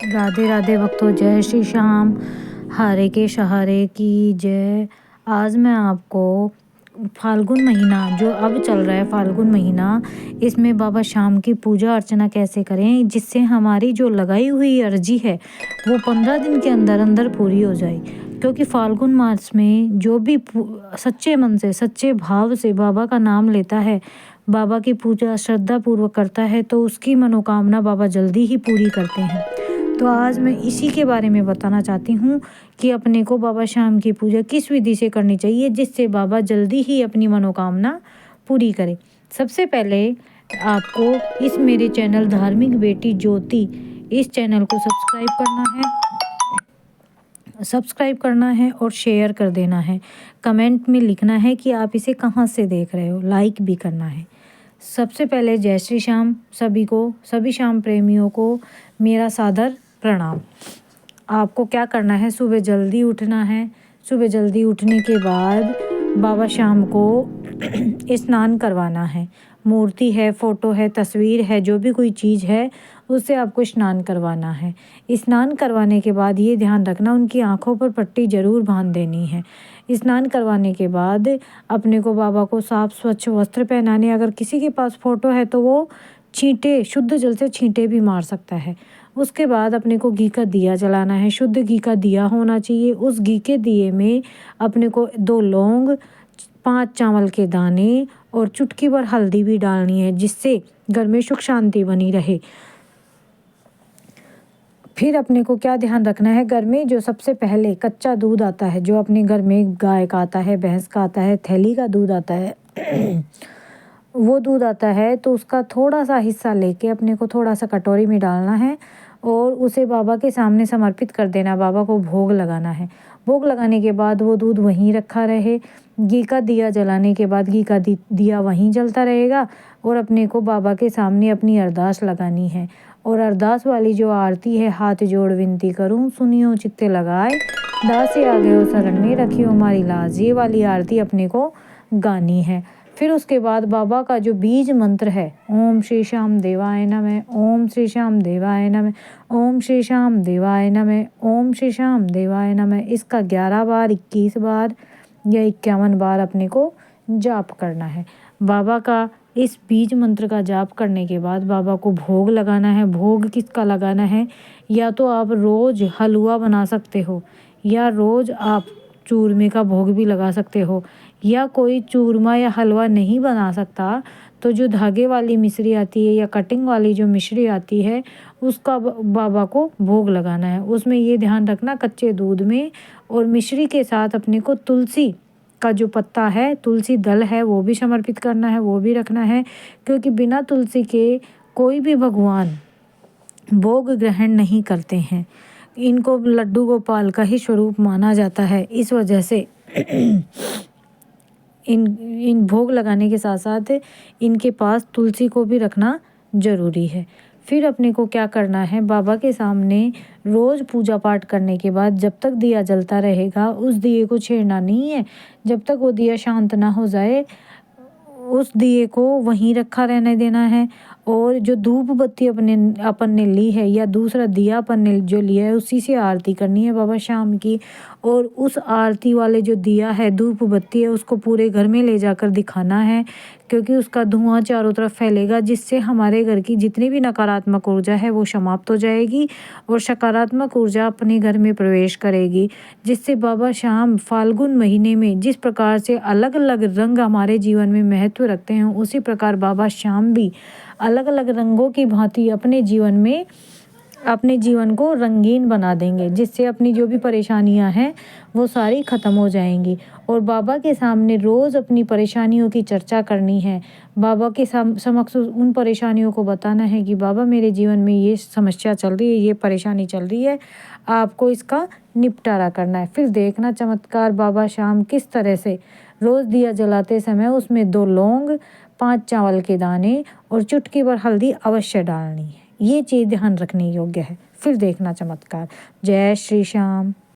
राधे राधे भक्तों, जय श्री श्याम। हारे के सहारे की जय। आज मैं आपको फाल्गुन महीना जो अब चल रहा है, फाल्गुन महीना, इसमें बाबा श्याम की पूजा अर्चना कैसे करें जिससे हमारी जो लगाई हुई अर्जी है वो 15 दिन के अंदर अंदर पूरी हो जाए। क्योंकि फाल्गुन मास में जो भी सच्चे मन से, सच्चे भाव से बाबा का नाम लेता है, बाबा की पूजा श्रद्धा पूर्वक करता है, तो उसकी मनोकामना बाबा जल्दी ही पूरी करते हैं। तो आज मैं इसी के बारे में बताना चाहती हूँ कि अपने को बाबा श्याम की पूजा किस विधि से करनी चाहिए जिससे बाबा जल्दी ही अपनी मनोकामना पूरी करे। सबसे पहले आपको इस मेरे चैनल धार्मिक बेटी ज्योति, इस चैनल को सब्सक्राइब करना है और शेयर कर देना है। कमेंट में लिखना है कि आप इसे कहाँ से देख रहे हो, लाइक भी करना है। सबसे पहले जय श्री श्याम सभी को, सभी श्याम प्रेमियों को मेरा सादर प्रणाम। आपको क्या करना है, सुबह जल्दी उठना है। सुबह जल्दी उठने के बाद बाबा श्याम को स्नान करवाना है। मूर्ति है, फोटो है, तस्वीर है, जो भी कोई चीज़ है उससे आपको स्नान करवाना है। स्नान करवाने के बाद ये ध्यान रखना उनकी आंखों पर पट्टी ज़रूर बांध देनी है। स्नान करवाने के बाद अपने को बाबा को साफ स्वच्छ वस्त्र पहनाने, अगर किसी के पास फ़ोटो है तो वो छींटे, शुद्ध जल से छींटे भी मार सकता है। उसके बाद अपने को घी का दिया जलाना है, शुद्ध घी का दिया होना चाहिए। उस घी के दिए में अपने को 2 लौंग, 5 चावल के दाने और चुटकी भर हल्दी भी डालनी है जिससे घर में सुख शांति बनी रहे। फिर अपने को क्या ध्यान रखना है, घर में जो सबसे पहले कच्चा दूध आता है, जो अपने घर में गाय का आता है, भैंस का आता है, थैली का दूध आता है वो दूध आता है तो उसका थोड़ा सा हिस्सा लेके अपने को थोड़ा सा कटोरी में डालना है और उसे बाबा के सामने समर्पित कर देना। बाबा को भोग लगाना है। भोग लगाने के बाद वो दूध वहीं रखा रहे। घी का दिया जलाने के बाद घी का दिया वहीं जलता रहेगा और अपने को बाबा के सामने अपनी अरदास लगानी है। और अरदास वाली जो आरती है, हाथ जोड़ विनती करूं सुनियो चित्ते लगाए, दासी आ गए हो शरण में रखियो हमारी लाज, ये वाली आरती अपने को गानी है। फिर उसके बाद बाबा का जो बीज मंत्र है, ओम श्री श्याम देवाय नमः, ओम श्री श्याम देवाय नमः, ओम श्री श्याम देवाय नमः, ओम श्री श्याम देवाय नमः, इसका 11 बार, 21 बार या 51 बार अपने को जाप करना है। बाबा का इस बीज मंत्र का जाप करने के बाद बाबा को भोग लगाना है। भोग किसका लगाना है, या तो आप रोज़ हलवा बना सकते हो या रोज़ आप चूरमे का भोग भी लगा सकते हो, या कोई चूरमा या हलवा नहीं बना सकता तो जो धागे वाली मिश्री आती है या कटिंग वाली जो मिश्री आती है उसका बाबा को भोग लगाना है। उसमें ये ध्यान रखना कच्चे दूध में और मिश्री के साथ अपने को तुलसी का जो पत्ता है, तुलसी दल है, वो भी समर्पित करना है, वो भी रखना है। क्योंकि बिना तुलसी के कोई भी भगवान भोग ग्रहण नहीं करते हैं। इनको लड्डू गोपाल का ही स्वरूप माना जाता है। इस वजह से इन भोग लगाने के साथ साथ इनके पास तुलसी को भी रखना ज़रूरी है। फिर अपने को क्या करना है, बाबा के सामने रोज़ पूजा पाठ करने के बाद जब तक दिया जलता रहेगा उस दिए को छेड़ना नहीं है। जब तक वो दिया शांत ना हो जाए उस दिए को वहीं रखा रहने देना है। और जो धूप बत्ती अपन ने ली है या दूसरा दिया अपन ने जो लिया है उसी से आरती करनी है बाबा श्याम की। और उस आरती वाले जो दिया है, धूप बत्ती है, उसको पूरे घर में ले जाकर दिखाना है। क्योंकि उसका धुआं चारों तरफ फैलेगा जिससे हमारे घर की जितनी भी नकारात्मक ऊर्जा है वो समाप्त हो जाएगी और सकारात्मक ऊर्जा अपने घर में प्रवेश करेगी। जिससे बाबा श्याम फाल्गुन महीने में जिस प्रकार से अलग अलग रंग हमारे जीवन में महत्व रखते हैं, उसी प्रकार बाबा श्याम भी अलग अलग रंगों की भांति अपने जीवन को रंगीन बना देंगे। जिससे अपनी जो भी परेशानियां हैं वो सारी ख़त्म हो जाएंगी। और बाबा के सामने रोज़ अपनी परेशानियों की चर्चा करनी है। बाबा के समक्ष उन परेशानियों को बताना है कि बाबा मेरे जीवन में ये समस्या चल रही है, ये परेशानी चल रही है, आपको इसका निपटारा करना है। फिर देखना चमत्कार बाबा श्याम किस तरह से रोज़ दिया जलाते समय उसमें 2 लौंग, 5 चावल के दाने और चुटकी भर हल्दी अवश्य डालनी है। ये चीज़ ध्यान रखने योग्य है। फिर देखना चमत्कार। जय श्री श्याम।